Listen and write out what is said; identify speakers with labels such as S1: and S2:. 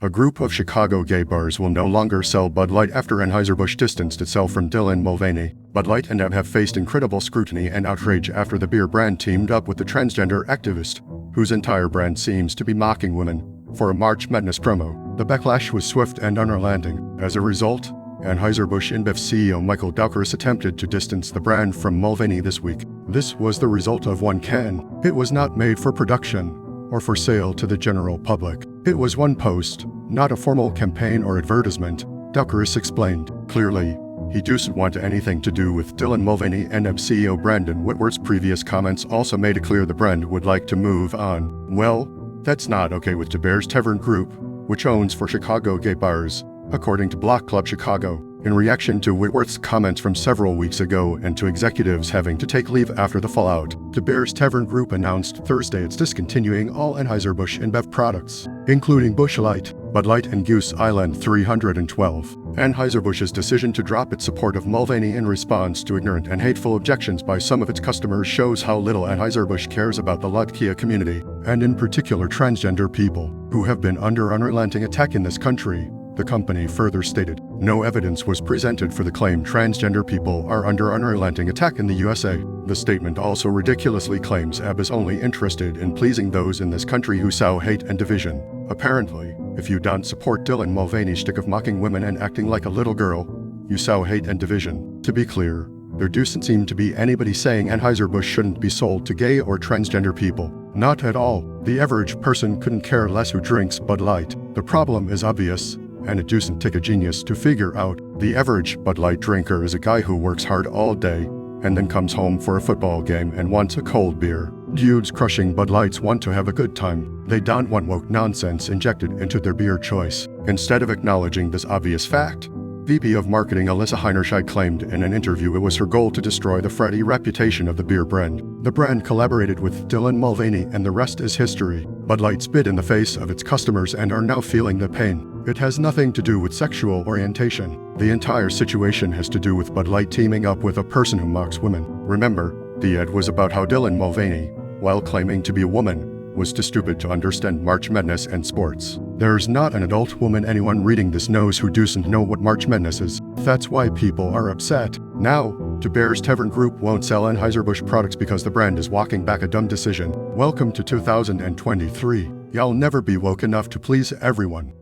S1: A group of Chicago gay bars will no longer sell Bud Light after Anheuser-Busch distanced itself from DYLAN Mulvaney. Bud Light and AB have faced incredible scrutiny and outrage after the beer brand teamed up with the transgender activist, whose entire brand seems to be mocking women, for a March Madness promo. The backlash was swift and unrelenting. As a result, Anheuser-Busch InBev CEO Michael Doukeris attempted to distance the brand from Mulvaney this week. This was the result of one can. It was not made for production or for sale to the general public. It was one post, not a formal campaign or advertisement, Doukeris explained. Clearly, he doesn't want anything to do with DYLAN Mulvaney, and CEO Brandon Whitworth's previous comments also made it clear the brand would like to move on. Well, that's not okay with the Bears Tavern Group, which owns 4 Chicago gay bars, according to Block Club Chicago. In reaction to Whitworth's comments from several weeks ago and to executives having to take leave after the fallout, the Bears Tavern Group announced Thursday it's discontinuing all Anheuser-Busch InBev products, including Busch Light, Bud Light and Goose Island 312. Anheuser-Busch's decision to drop its support of Mulvaney in response to ignorant and hateful objections by some of its customers shows how little Anheuser-Busch cares about the Latkia community, and in particular transgender people, who have been under unrelenting attack in this country, the company further stated. No evidence was presented for the claim transgender people are under unrelenting attack in the USA. The statement also ridiculously claims AB is only interested in pleasing those in this country who sow hate and division. Apparently, if you don't support DYLAN Mulvaney's shtick of mocking women and acting like a little girl, you sow hate and division. To be clear, there doesn't seem to be anybody saying Anheuser-Busch shouldn't be sold to gay or transgender people. Not at all. The average person couldn't care less who drinks Bud Light. The problem is obvious, and it doesn't take a genius to figure out. The average Bud Light drinker is a guy who works hard all day and then comes home for a football game and wants a cold beer. Dudes crushing Bud Lights want to have a good time. They don't want woke nonsense injected into their beer choice. Instead of acknowledging this obvious fact, VP of Marketing Alyssa Heinerscheid claimed in an interview it was her goal to destroy the frothy reputation of the beer brand. The brand collaborated with DYLAN Mulvaney and the rest is history. Bud Light spit in the face of its customers and are now feeling the pain. It has nothing to do with sexual orientation. The entire situation has to do with Bud Light teaming up with a person who mocks women. Remember, the ad was about how DYLAN Mulvaney, while claiming to be a woman, was too stupid to understand March Madness and sports. There's not an adult woman anyone reading this knows who doesn't know what March Madness is. That's why people are upset. Now, the Bears Tavern Group won't sell Anheuser-Busch products because the brand is walking back a dumb decision. Welcome to 2023. Y'all never be woke enough to please everyone.